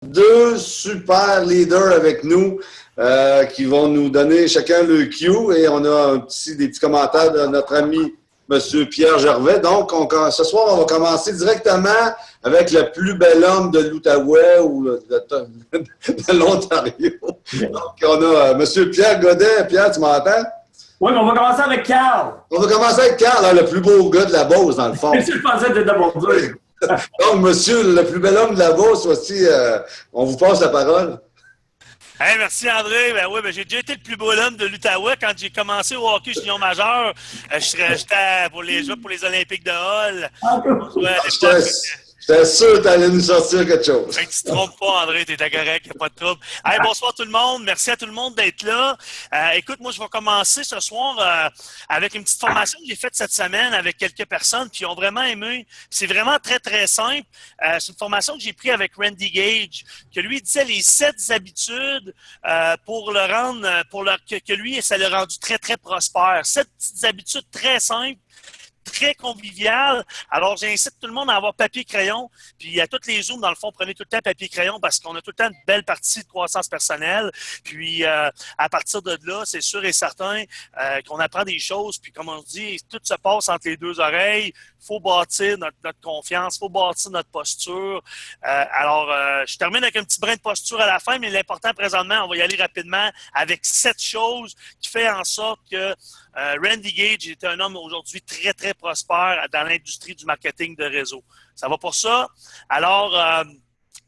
deux super leaders avec nous qui vont nous donner chacun le cue et on a des petits commentaires de notre ami M. Pierre Gervais. Donc, ce soir, on va commencer directement avec le plus bel homme de l'Outaouais ou de l'Ontario. Donc, on a M. Pierre Godet. Pierre, tu m'entends? Oui, mais on va commencer avec Carl. On va commencer avec Carl, le plus beau gars de la Beauce, dans le fond. Je pensais de d'abord dire. Donc, monsieur, le plus bel homme de la Beauce, voici, on vous passe la parole. Hey, merci André. Ben oui, j'ai déjà été le plus beau homme de l'Outaouais quand j'ai commencé au hockey junior majeur. J'étais pour les Olympiques de Hall. J'étais sûr que tu allais nous sortir quelque chose. Tu te trompes pas, André, t'es correct, il n'y a pas de trouble. Hey, bonsoir tout le monde, merci à tout le monde d'être là. Écoute, moi, je vais commencer ce soir avec une petite formation que j'ai faite cette semaine avec quelques personnes qui ont vraiment aimé. C'est vraiment très, très simple. C'est une formation que j'ai prise avec Randy Gage, que lui disait les 7 habitudes pour le rendre, que lui, ça l'a rendu très, très prospère. 7 petites habitudes très simples, très convivial. Alors, j'incite tout le monde à avoir papier-crayon. Puis, à toutes les Zooms, dans le fond, prenez tout le temps papier-crayon parce qu'on a tout le temps une belle partie de croissance personnelle. Puis, à partir de là, c'est sûr et certain qu'on apprend des choses. Puis, comme on dit, tout se passe entre les deux oreilles. Il faut bâtir notre confiance, il faut bâtir notre posture. Je termine avec un petit brin de posture à la fin, mais l'important présentement, on va y aller rapidement avec 7 choses qui fait en sorte que Randy Gage est un homme aujourd'hui très, très prospère dans l'industrie du marketing de réseau. Ça va pour ça? Alors,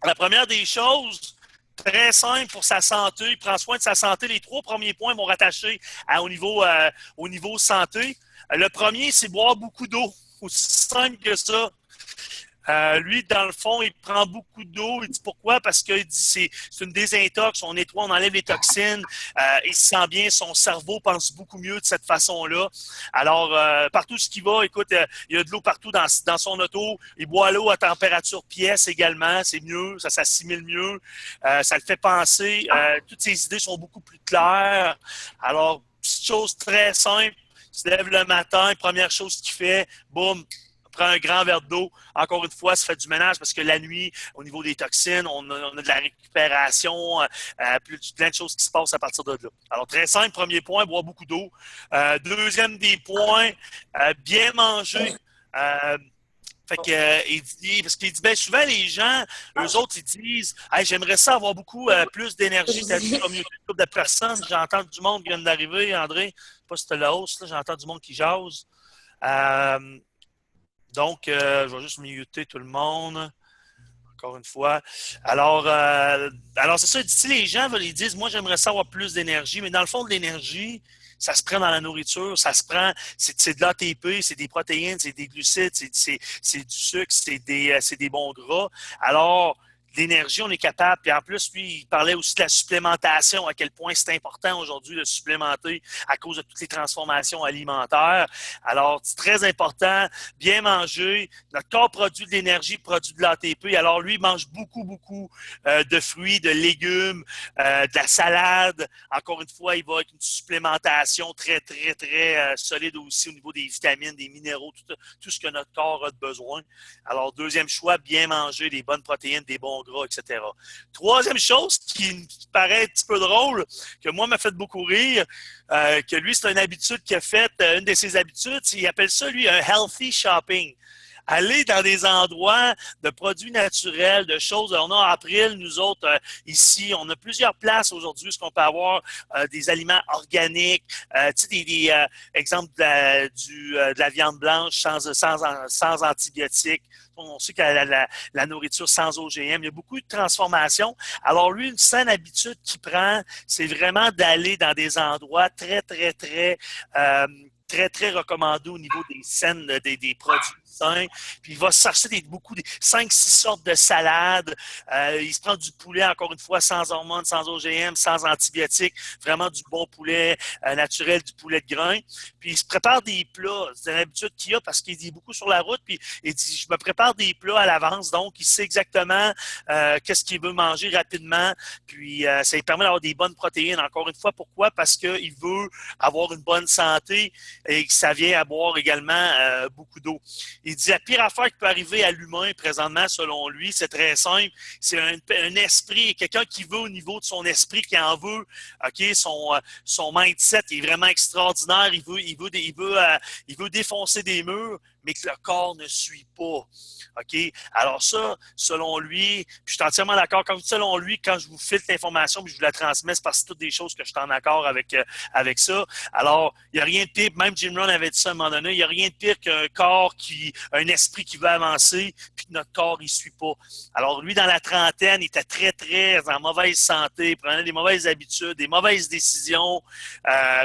la première des choses, très simple pour sa santé, prend soin de sa santé. Les 3 premiers points vont rattacher au niveau santé. Le premier, c'est boire beaucoup d'eau. Aussi simple que ça. Lui, dans le fond, il prend beaucoup d'eau. Il dit pourquoi? Parce qu'il dit c'est une désintox, on nettoie, on enlève les toxines. Il se sent bien, son cerveau pense beaucoup mieux de cette façon-là. Alors, partout ce qu'il va, écoute, il y a de l'eau partout dans son auto. Il boit l'eau à température pièce également, c'est mieux, ça s'assimile mieux. Ça le fait penser. Toutes ses idées sont beaucoup plus claires. Alors, petite chose très simple. Il se lève le matin, première chose qu'il fait, boum, prend un grand verre d'eau. Encore une fois, ça fait du ménage parce que la nuit, au niveau des toxines, on a de la récupération, plein de choses qui se passent à partir de là. Alors, très simple, premier point, boire beaucoup d'eau. Deuxième des points, bien manger. Il dit, parce qu'il dit, ben souvent les gens, eux autres, ils disent, hey, j'aimerais ça avoir beaucoup plus d'énergie. T'as vu comme une couple de personnes, j'entends du monde qui vient d'arriver, André. Je sais pas si c'était la hausse, là, j'entends du monde qui jase. Donc, je vais juste muter tout le monde. Encore une fois. Alors c'est ça. Si les gens ils disent, moi, j'aimerais ça avoir plus d'énergie, mais dans le fond, de l'énergie, ça se prend dans la nourriture, ça se prend, c'est de l'ATP, c'est des protéines, c'est des glucides, c'est du sucre, c'est des bons gras. Alors, l'énergie, on est capable. Puis en plus, lui, il parlait aussi de la supplémentation, à quel point c'est important aujourd'hui de supplémenter à cause de toutes les transformations alimentaires. Alors, c'est très important, bien manger. Notre corps produit de l'énergie, produit de l'ATP. Alors, lui, il mange beaucoup, beaucoup de fruits, de légumes, de la salade. Encore une fois, il va avec une supplémentation très, très, très solide aussi au niveau des vitamines, des minéraux, tout ce que notre corps a de besoin. Alors, deuxième choix, bien manger, des bonnes protéines, des bons gras, etc. Troisième chose qui paraît un petit peu drôle, que moi m'a fait beaucoup rire, que lui, c'est une habitude qu'il a faite, une de ses habitudes, il appelle ça, lui, un healthy shopping. Aller dans des endroits de produits naturels, de choses. On a en April, nous autres, ici, on a plusieurs places aujourd'hui où on peut avoir des aliments organiques, tu sais, exemple de la viande blanche sans antibiotiques. On sait que la nourriture sans OGM, il y a beaucoup de transformations. Alors lui, une saine habitude qu'il prend, c'est vraiment d'aller dans des endroits très, très, très, très, très recommandés au niveau des scènes, des produits sains. Puis il va chercher beaucoup, 5-6 sortes de salades. Il se prend du poulet, encore une fois, sans hormones, sans OGM, sans antibiotiques. Vraiment du bon poulet naturel, du poulet de grain. Puis il se prépare des plats. C'est une habitude qu'il a parce qu'il dit beaucoup sur la route. Puis il dit, je me prépare des plats à l'avance. Donc, il sait exactement qu'est-ce qu'il veut manger rapidement. Puis ça lui permet d'avoir des bonnes protéines. Encore une fois, pourquoi? Parce qu'il veut avoir une bonne santé et que ça vient à boire également beaucoup d'eau. Il dit la pire affaire qui peut arriver à l'humain présentement, selon lui, c'est très simple. C'est un esprit, quelqu'un qui veut au niveau de son esprit, qui en veut. OK, son mindset est vraiment extraordinaire. Il veut défoncer des murs, mais que le corps ne suit pas. OK? Alors ça, selon lui, puis je suis entièrement d'accord. Quand je dis selon lui, quand je vous filtre l'information puis je vous la transmets, c'est parce que c'est toutes des choses que je suis en accord avec ça. Alors, il n'y a rien de pire, même Jim Rohn avait dit ça à un moment donné, il n'y a rien de pire qu'un corps un esprit qui veut avancer, puis que notre corps, il ne suit pas. Alors, lui, dans la trentaine, il était très, très en mauvaise santé, prenait des mauvaises habitudes, des mauvaises décisions,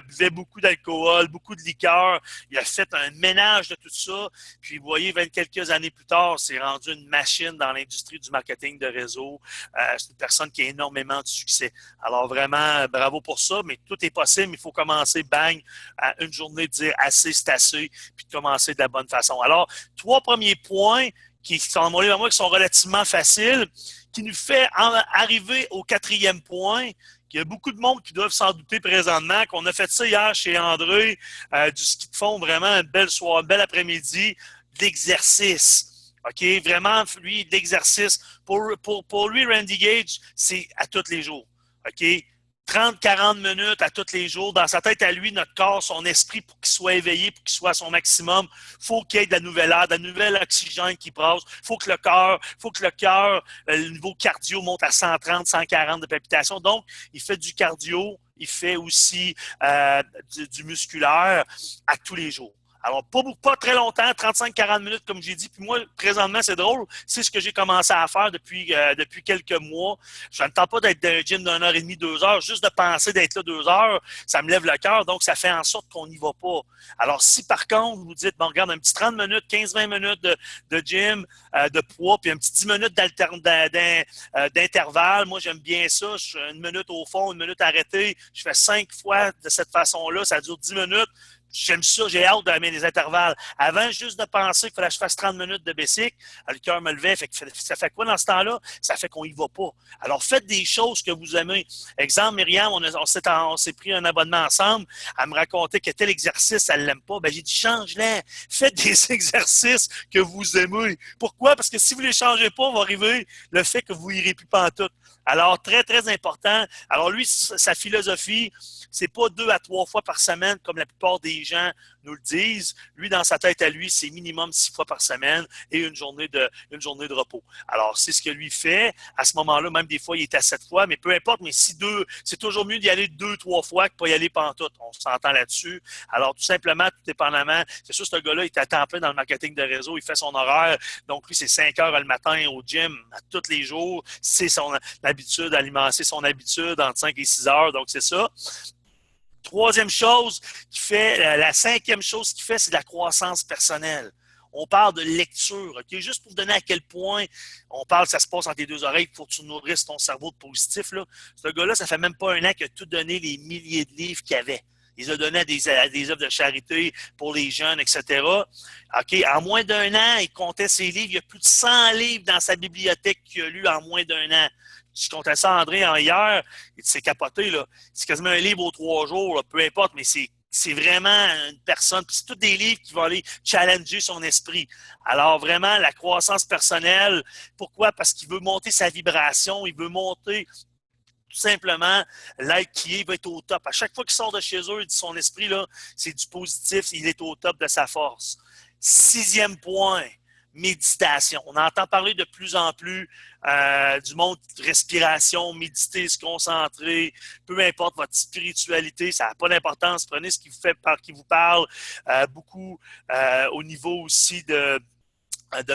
buvait beaucoup d'alcool, beaucoup de liqueur. Il a fait un ménage de tout ça. Puis, vous voyez, quelques années plus tard, c'est rendu une machine dans l'industrie du marketing de réseau. C'est une personne qui a énormément de succès. Alors, vraiment, bravo pour ça, mais tout est possible. Il faut commencer, bang, à une journée de dire assez, c'est assez, puis de commencer de la bonne façon. Alors, 3 premiers points qui sont relativement faciles, qui nous fait arriver au 4e point. Il y a beaucoup de monde qui doivent s'en douter présentement, qu'on a fait ça hier chez André, du ski de fond, vraiment une belle soirée, une belle après-midi, d'exercice. OK? Vraiment, lui, d'exercice. Pour lui, Randy Gage, c'est à tous les jours. OK? 30-40 minutes à tous les jours. Dans sa tête à lui, notre corps, son esprit, pour qu'il soit éveillé, pour qu'il soit à son maximum, il faut qu'il y ait de la nouvelle air, de la nouvelle oxygène qui passe. Il faut que le cœur, le niveau cardio monte à 130, 140 de palpitations. Donc, il fait du cardio, il fait aussi du musculaire à tous les jours. Alors, pas très longtemps, 35-40 minutes, comme j'ai dit. Puis moi, présentement, c'est drôle. C'est ce que j'ai commencé à faire depuis quelques mois. Je ne tente pas d'être dans un gym d'1 heure et demie, 2 heures. Juste de penser d'être là 2 heures, ça me lève le cœur. Donc, ça fait en sorte qu'on n'y va pas. Alors, si par contre, vous dites, bon, regarde, un petit 30 minutes, 15-20 minutes de gym, de poids, puis un petit 10 minutes d'intervalle. Moi, j'aime bien ça. Je suis 1 minute au fond, 1 minute arrêtée. Je fais 5 fois de cette façon-là. Ça dure 10 minutes. J'aime ça, j'ai hâte d'amener les intervalles. Avant, juste de penser qu'il fallait que je fasse 30 minutes de bicycle, le cœur me levait. Ça fait quoi dans ce temps-là? Ça fait qu'on y va pas. Alors, faites des choses que vous aimez. Exemple, Myriam, on s'est pris un abonnement ensemble. Elle me racontait que tel exercice, elle l'aime pas. Ben, j'ai dit, change-les. Faites des exercices que vous aimez. Pourquoi? Parce que si vous les changez pas, va arriver le fait que vous irez plus pantoute. Alors, très, très important. Alors, lui, sa philosophie, c'est pas 2 à 3 fois par semaine, comme la plupart des gens nous le disent. Lui, dans sa tête à lui, c'est minimum 6 fois par semaine et une journée de repos. Alors, c'est ce que lui fait. À ce moment-là, même des fois, il est à 7 fois, mais peu importe. Mais c'est toujours mieux d'y aller 2-3 fois que pas y aller pantoute. On s'entend là-dessus. Alors, tout simplement, tout dépendamment. C'est sûr, ce gars-là, il est à temps plein dans le marketing de réseau. Il fait son horaire. Donc, lui, c'est 5 heures le matin au gym, à tous les jours. C'est son habitude alimenter, son habitude entre 5 et 6 heures. Donc, c'est ça. Troisième chose qu'il fait, la 5e chose qu'il fait, c'est de la croissance personnelle. On parle de lecture, OK? Juste pour vous donner à quel point on parle, ça se passe entre tes 2 oreilles, il faut que tu nourrisses ton cerveau de positif. Là. Ce gars-là, ça fait même pas 1 an qu'il a tout donné les milliers de livres qu'il avait. Il les a donnés à des œuvres de charité pour les jeunes, etc. OK? En moins d'1 an, il comptait ses livres. Il y a plus de 100 livres dans sa bibliothèque qu'il a lu en moins d'1 an. Je comptais ça à André hier, il s'est capoté, là. C'est quasiment un livre aux 3 jours, là, peu importe, mais c'est vraiment une personne. Puis c'est tous des livres qui vont aller challenger son esprit. Alors vraiment, la croissance personnelle, pourquoi? Parce qu'il veut monter sa vibration, il veut monter tout simplement l'être qui est, il va être au top. À chaque fois qu'il sort de chez eux, il dit son esprit, là, c'est du positif, il est au top de sa force. 6e point. Méditation. On entend parler de plus en plus du monde respiration, méditer, se concentrer, peu importe votre spiritualité, ça n'a pas d'importance. Prenez ce qui vous parle beaucoup au niveau aussi de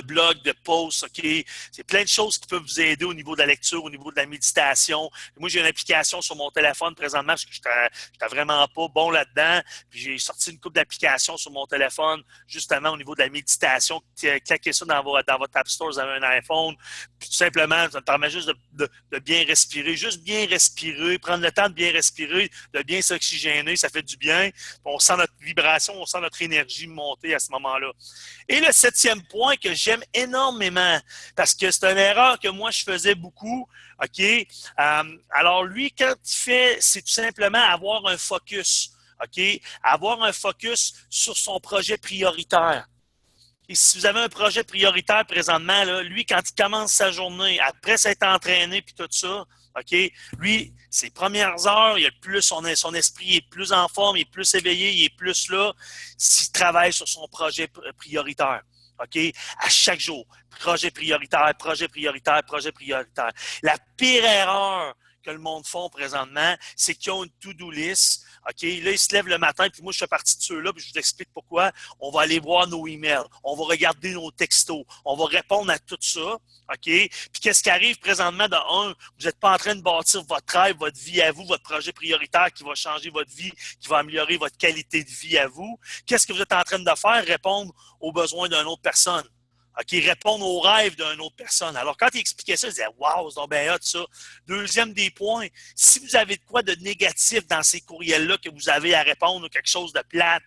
blogs, de posts, OK? C'est plein de choses qui peuvent vous aider au niveau de la lecture, au niveau de la méditation. Moi, j'ai une application sur mon téléphone présentement parce que je n'étais vraiment pas bon là-dedans. Puis j'ai sorti une couple d'applications sur mon téléphone, justement au niveau de la méditation. Claquez ça dans votre App Store, vous avez un iPhone. Puis tout simplement, ça me permet juste de bien respirer. Juste bien respirer, prendre le temps de bien respirer, de bien s'oxygéner, ça fait du bien. On sent notre vibration, on sent notre énergie monter à ce moment-là. Et le 7e point que j'aime énormément, parce que c'est une erreur que moi, je faisais beaucoup, OK? Alors, lui, quand il fait, c'est tout simplement avoir un focus, OK? Avoir un focus sur son projet prioritaire. Et si vous avez un projet prioritaire présentement, là, lui, quand il commence sa journée, après s'être entraîné puis tout ça, OK, lui, ses premières heures, il a plus son esprit est plus en forme, il est plus éveillé, il est plus là s'il travaille sur son projet prioritaire. OK? À chaque jour. Projet prioritaire, projet prioritaire, projet prioritaire. La pire erreur que le monde font présentement, c'est qu'ils ont une to-do list. OK? Là, ils se lèvent le matin, puis moi, je fais partie de ceux-là, puis je vous explique pourquoi. On va aller voir nos emails, on va regarder nos textos, on va répondre à tout ça. OK? Puis qu'est-ce qui arrive présentement? De un, vous n'êtes pas en train de bâtir votre rêve, votre vie à vous, votre projet prioritaire qui va changer votre vie, qui va améliorer votre qualité de vie à vous. Qu'est-ce que vous êtes en train de faire? Répondre aux besoins d'une autre personne. OK, répondre aux rêves d'une autre personne. Alors, quand il expliquait ça, il disait « Wow, c'est donc bien hot, ça. » Deuxième des points, si vous avez de quoi de négatif dans ces courriels-là que vous avez à répondre ou quelque chose de plate,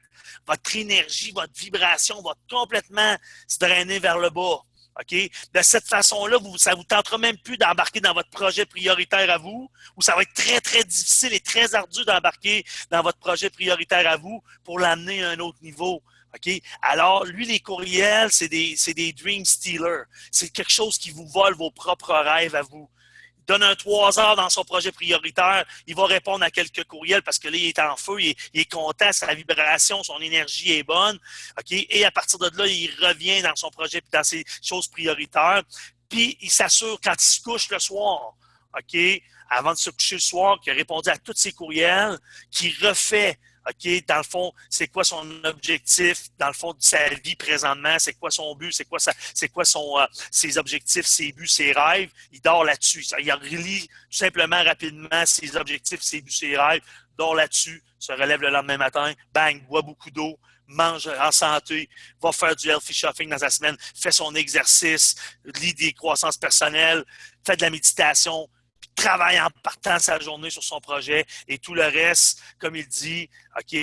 votre énergie, votre vibration va complètement se drainer vers le bas. OK? De cette façon-là, ça ne vous tentera même plus d'embarquer dans votre projet prioritaire à vous, ou ça va être très, très difficile et très ardu d'embarquer dans votre projet prioritaire à vous pour l'amener à un autre niveau. OK? Alors, lui, les courriels, c'est des dream stealers. C'est quelque chose qui vous vole vos propres rêves à vous. Il donne un 3 heures dans son projet prioritaire, il va répondre à quelques courriels parce que là, il est en feu, il est content, sa vibration, son énergie est bonne. OK? Et à partir de là, il revient dans son projet, dans ses choses prioritaires. Puis, il s'assure quand il se couche le soir, OK? Avant de se coucher le soir, qu'il a répondu à tous ses courriels, qu'il refait. OK, dans le fond, c'est quoi son objectif, dans le fond de sa vie présentement, c'est quoi son but, c'est quoi ses objectifs, ses buts, ses rêves. Il dort là-dessus. Il relit tout simplement rapidement ses objectifs, ses buts, ses rêves, dort là-dessus, se relève le lendemain matin, bang, boit beaucoup d'eau, mange en santé, va faire du healthy shopping dans sa semaine, fait son exercice, lit des croissances personnelles, fait de la méditation, travaille en partant sa journée sur son projet et tout le reste, comme il dit, OK,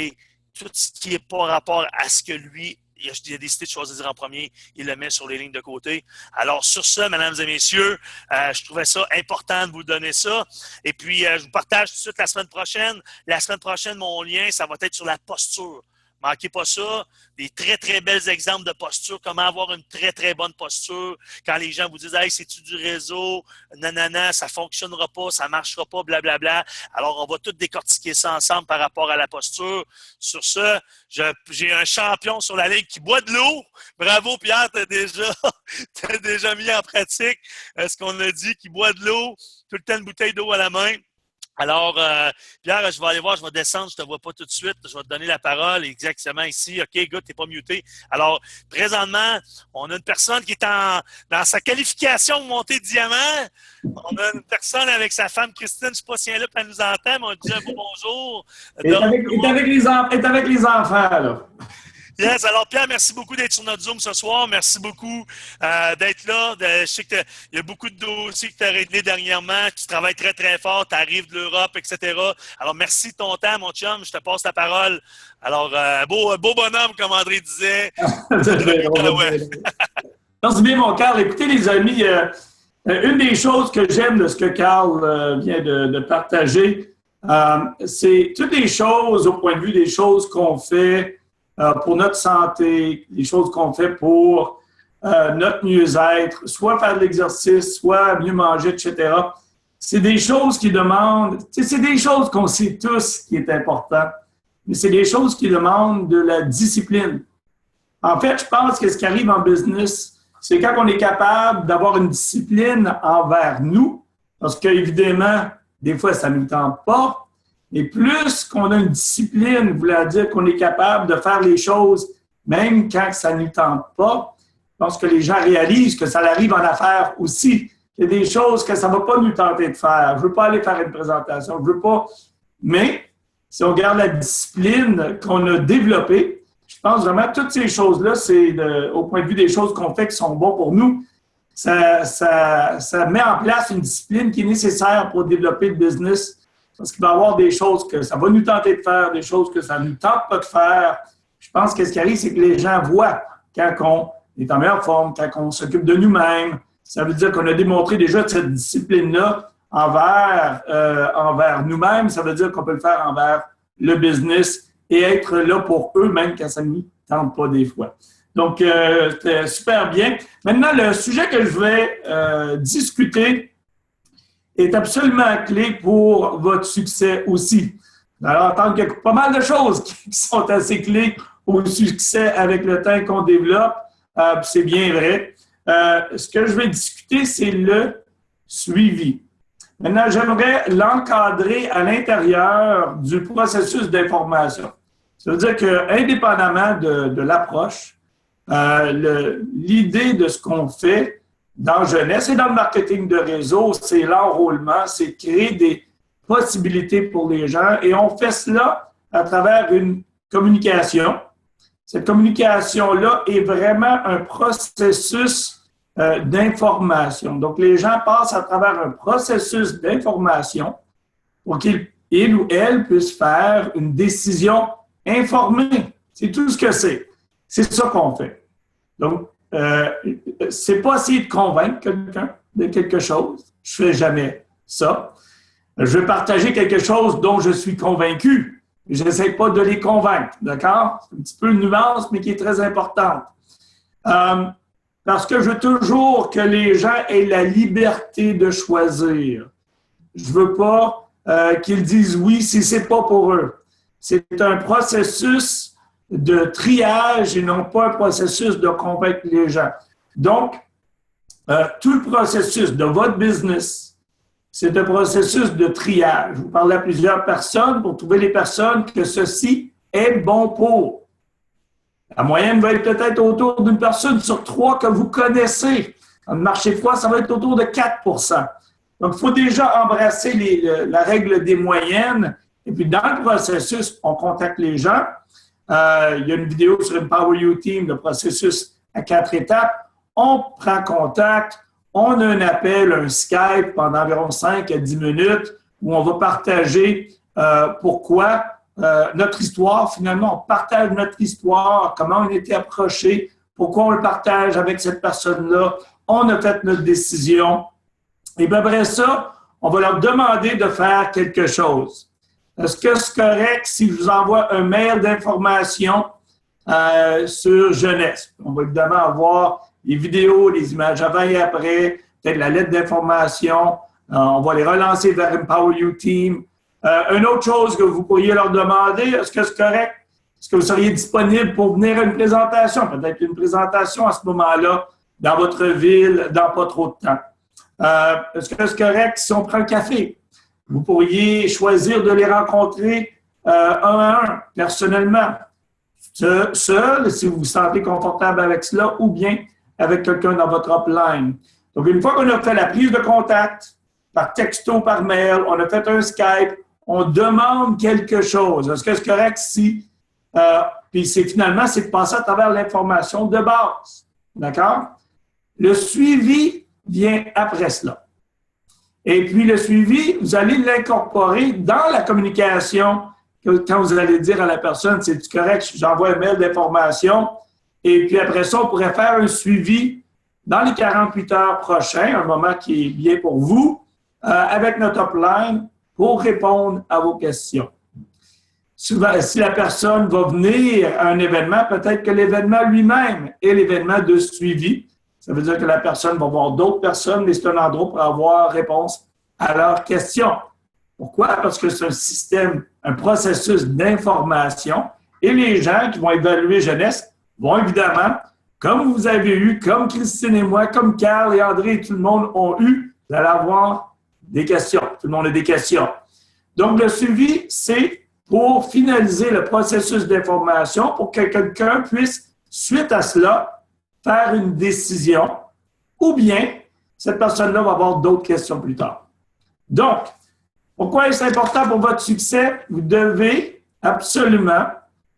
tout ce qui n'est pas rapport à ce que lui, il a décidé de choisir en premier, il le met sur les lignes de côté. Alors, sur ça, mesdames et messieurs, je trouvais ça important de vous donner ça. Et puis, je vous partage tout de suite la semaine prochaine. La semaine prochaine, mon lien, ça va être sur la posture. Manquez pas ça. Des très, très belles exemples de posture. Comment avoir une très, très bonne posture. Quand les gens vous disent « Hey, c'est-tu du réseau? Nanana, ça fonctionnera pas, ça marchera pas, blablabla. » Alors, on va tout décortiquer ça ensemble par rapport à la posture. Sur ça, j'ai un champion sur la ligne qui boit de l'eau. Bravo, Pierre, t'as déjà mis en pratique ce qu'on a dit, qui boit de l'eau. Tout le temps une bouteille d'eau à la main. Alors, Pierre, je vais aller voir, je vais descendre, je ne te vois pas tout de suite. Je vais te donner la parole exactement ici. OK, gars, tu n'es pas muté. Alors, présentement, on a une personne qui est dans sa qualification de montée de diamant. On a une personne avec sa femme Christine, je ne sais pas si elle est là, puis elle nous entend, mais on dit un beau bonjour. Elle est avec les enfants, là. Yes, alors Pierre, merci beaucoup d'être sur notre Zoom ce soir. Merci beaucoup d'être là. Je sais qu'il y a beaucoup de dossiers que tu as réglés dernièrement. Tu travailles très, très fort. Tu arrives de l'Europe, etc. Alors, merci de ton temps, mon chum. Je te passe la parole. Alors, beau bonhomme, comme André disait. Merci bien, mon Carl. Écoutez, les amis, une des choses que j'aime de ce que Carl vient de partager, c'est toutes les choses, au point de vue des choses qu'on fait pour notre santé, les choses qu'on fait pour notre mieux-être, soit faire de l'exercice, soit mieux manger, etc. C'est des choses qui demandent, c'est des choses qu'on sait tous qui est important, mais c'est des choses qui demandent de la discipline. En fait, je pense que ce qui arrive en business, c'est quand on est capable d'avoir une discipline envers nous, parce qu'évidemment, des fois, ça ne nous tente pas. Et plus qu'on a une discipline, voulant dire qu'on est capable de faire les choses même quand ça ne nous tente pas, je pense que les gens réalisent que ça arrive en affaires aussi. Il y a des choses que ça ne va pas nous tenter de faire. Je ne veux pas aller faire une présentation, je ne veux pas. Mais si on regarde la discipline qu'on a développée, je pense vraiment que toutes ces choses-là, c'est au point de vue des choses qu'on fait qui sont bons pour nous, ça met en place une discipline qui est nécessaire pour développer le business. Parce qu'il va y avoir des choses que ça va nous tenter de faire, des choses que ça ne nous tente pas de faire. Je pense que ce qui arrive, c'est que les gens voient quand on est en meilleure forme, quand on s'occupe de nous-mêmes. Ça veut dire qu'on a démontré déjà cette discipline-là envers nous-mêmes. Ça veut dire qu'on peut le faire envers le business et être là pour eux, même quand ça ne nous tente pas des fois. Donc, c'était super bien. Maintenant, le sujet que je vais discuter est absolument clé pour votre succès aussi. Alors, tant qu'il y a pas mal de choses qui sont assez clés au succès avec le temps qu'on développe, c'est bien vrai. Ce que je vais discuter, c'est le suivi. Maintenant, j'aimerais l'encadrer à l'intérieur du processus d'information. Ça veut dire qu'indépendamment de l'approche, l'idée de ce qu'on fait dans Jeunesse et dans le marketing de réseau, c'est l'enrôlement, c'est créer des possibilités pour les gens et on fait cela à travers une communication. Cette communication-là est vraiment un processus d'information. Donc, les gens passent à travers un processus d'information pour qu'ils ou elles puissent faire une décision informée. C'est tout ce que c'est. C'est ça qu'on fait. Donc, c'est pas essayer de convaincre quelqu'un de quelque chose. Je fais jamais ça. Je vais partager quelque chose dont je suis convaincu. Je n'essaie pas de les convaincre, d'accord? C'est un petit peu une nuance, mais qui est très importante. Parce que je veux toujours que les gens aient la liberté de choisir. Je veux pas qu'ils disent oui si c'est pas pour eux. C'est un processus de triage et non pas un processus de convaincre les gens. Donc, tout le processus de votre business, c'est un processus de triage. Vous parlez à plusieurs personnes pour trouver les personnes que ceci est bon pour. La moyenne va être peut-être autour d'une personne sur 3 que vous connaissez. Dans le marché froid, ça va être autour de 4 %. Donc, il faut déjà embrasser la règle des moyennes. Et puis, dans le processus, on contacte les gens. Il y a une vidéo sur Empower You Team, le processus à 4 étapes. On prend contact. On a un appel, un Skype pendant environ 5 à 10 minutes où on va partager pourquoi notre histoire. Finalement, on partage notre histoire, comment on a été approché, pourquoi on le partage avec cette personne-là. On a fait notre décision. Et puis après ça, on va leur demander de faire quelque chose. Est-ce que c'est correct si je vous envoie un mail d'information sur Jeunesse? On va évidemment avoir les vidéos, les images avant et après, peut-être la lettre d'information. On va les relancer vers Empower You Team. Une autre chose que vous pourriez leur demander, est-ce que c'est correct? Est-ce que vous seriez disponible pour venir à une présentation? Peut-être une présentation à ce moment-là dans votre ville, dans pas trop de temps. Est-ce que c'est correct si on prend un café? Vous pourriez choisir de les rencontrer un à un, personnellement. Seul, si vous vous sentez confortable avec cela, ou bien avec quelqu'un dans votre upline. Donc, une fois qu'on a fait la prise de contact, par texto, par mail, on a fait un Skype, on demande quelque chose. Est-ce que c'est correct si... puis finalement, c'est de passer à travers l'information de base. D'accord? Le suivi vient après cela. Et puis, le suivi, vous allez l'incorporer dans la communication quand vous allez dire à la personne, c'est correct, j'envoie un mail d'information. Et puis après ça, on pourrait faire un suivi dans les 48 heures prochaines, un moment qui est bien pour vous, avec notre upline pour répondre à vos questions. Souvent, si la personne va venir à un événement, peut-être que l'événement lui-même est l'événement de suivi. Ça veut dire que la personne va voir d'autres personnes, mais c'est un endroit pour avoir réponse à leurs questions. Pourquoi? Parce que c'est un système, un processus d'information et les gens qui vont évaluer Jeunesse vont évidemment, comme vous avez eu, comme Christine et moi, comme Carl et André et tout le monde ont eu, vous allez avoir des questions. Tout le monde a des questions. Donc, le suivi, c'est pour finaliser le processus d'information pour que quelqu'un puisse, suite à cela, faire une décision ou bien cette personne-là va avoir d'autres questions plus tard. Donc, pourquoi est-ce important pour votre succès? Vous devez absolument,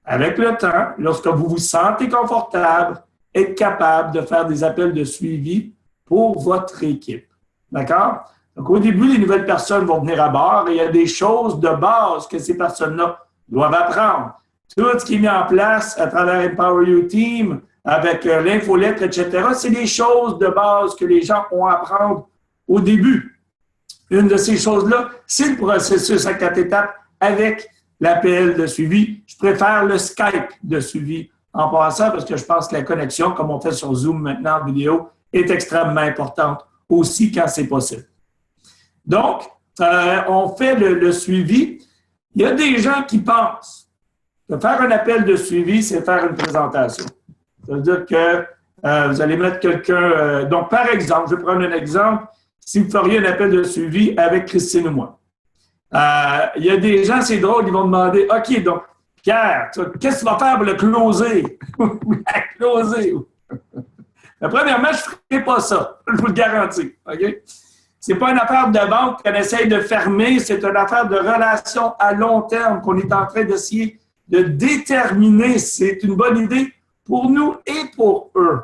avec le temps, lorsque vous vous sentez confortable, être capable de faire des appels de suivi pour votre équipe. D'accord? Donc, au début, les nouvelles personnes vont venir à bord et il y a des choses de base que ces personnes-là doivent apprendre. Tout ce qui est mis en place à travers Empower You Team, avec l'infolettre, etc., c'est des choses de base que les gens ont à apprendre au début. Une de ces choses-là, c'est le processus à 4 étapes avec l'appel de suivi. Je préfère le Skype de suivi en passant, parce que je pense que la connexion, comme on fait sur Zoom maintenant en vidéo, est extrêmement importante aussi quand c'est possible. Donc, on fait le suivi. Il y a des gens qui pensent que faire un appel de suivi, c'est faire une présentation. Ça veut dire que vous allez mettre quelqu'un... donc, par exemple, je vais prendre un exemple. Si vous feriez un appel de suivi avec Christine ou moi. Il y a des gens, c'est drôle, ils vont demander, OK, donc, Pierre, qu'est-ce que tu vas faire pour le closer? Closer. Premièrement, je ne ferai pas ça. Je vous le garantis. OK? Ce n'est pas une affaire de vente qu'on essaye de fermer, c'est une affaire de relation à long terme qu'on est en train d'essayer de déterminer si c'est une bonne idée pour nous et pour eux.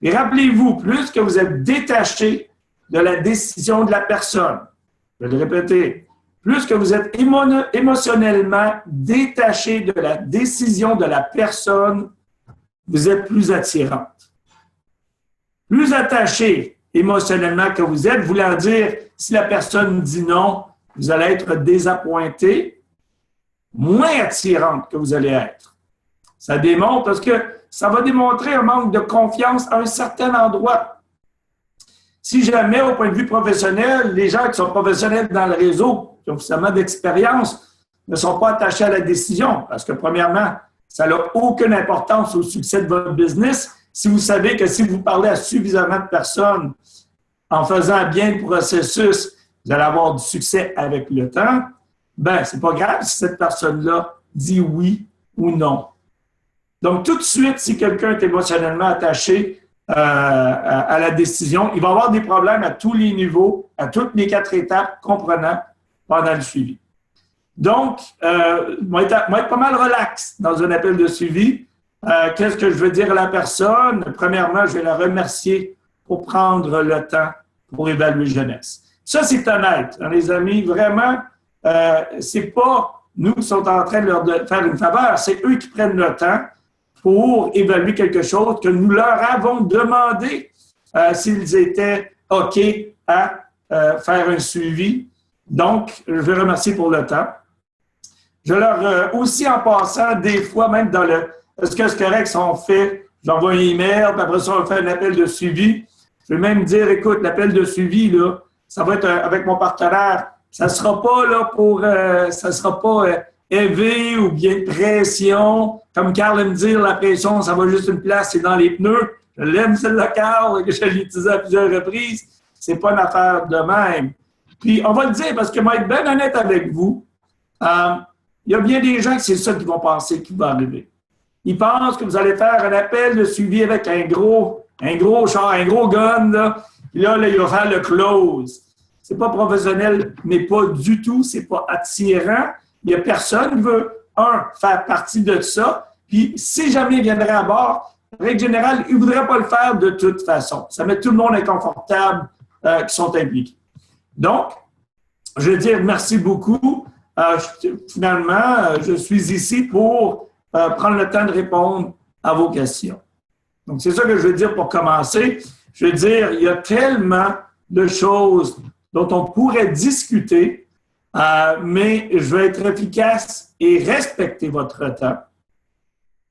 Et rappelez-vous, plus que vous êtes détaché de la décision de la personne, je vais le répéter, plus que vous êtes émotionnellement détaché de la décision de la personne, vous êtes plus attirante. Plus attaché émotionnellement que vous êtes, voulant dire, si la personne dit non, vous allez être désappointé, moins attirante que vous allez être. Ça démontre, parce que ça va démontrer un manque de confiance à un certain endroit. Si jamais, au point de vue professionnel, les gens qui sont professionnels dans le réseau, qui ont suffisamment d'expérience, ne sont pas attachés à la décision, parce que premièrement, ça n'a aucune importance au succès de votre business. Si vous savez que si vous parlez à suffisamment de personnes en faisant bien le processus, vous allez avoir du succès avec le temps, bien, c'est pas grave si cette personne-là dit oui ou non. Donc, tout de suite, si quelqu'un est émotionnellement attaché à la décision, il va avoir des problèmes à tous les niveaux, à toutes les 4 étapes, comprenant pendant le suivi. Donc, moi, être pas mal relax dans un appel de suivi. Qu'est-ce que je veux dire à la personne? Premièrement, je vais la remercier pour prendre le temps pour évaluer jeunesse. Ça, c'est honnête, hein, les amis. Vraiment, c'est pas nous qui sommes en train de leur faire une faveur, c'est eux qui prennent le temps pour évaluer quelque chose que nous leur avons demandé s'ils étaient OK à faire un suivi. Donc, je vais remercier pour le temps. Je leur aussi en passant, des fois, même dans le est-ce que c'est correct si on fait, j'envoie un email, puis après ça, on fait un appel de suivi. Je vais même dire, écoute, l'appel de suivi, là, ça va être avec mon partenaire. Ça ne sera pas là pour, ça sera pas élevé ou bien pression. Comme Carl me dit, la pression, ça va juste une place, c'est dans les pneus. Je l'aime, celle-là, Carl, que je l'ai utilisé à plusieurs reprises. C'est pas une affaire de même. Puis, on va le dire, parce que moi, être bien honnête avec vous, il y a bien des gens que c'est ça qu'ils vont penser qui va arriver. Ils pensent que vous allez faire un appel de suivi avec un gros char, un gros gun, là. Puis là, il va faire le close. C'est pas professionnel, mais pas du tout. C'est pas attirant. Il y a personne qui veut, faire partie de ça. Puis, si jamais il viendrait à bord, en règle générale, il ne voudrait pas le faire de toute façon. Ça met tout le monde inconfortable qui sont impliqués. Donc, je veux dire merci beaucoup. Finalement, je suis ici pour prendre le temps de répondre à vos questions. Donc, c'est ça que je veux dire pour commencer. Je veux dire, il y a tellement de choses dont on pourrait discuter, mais je vais être efficace et respecter votre temps.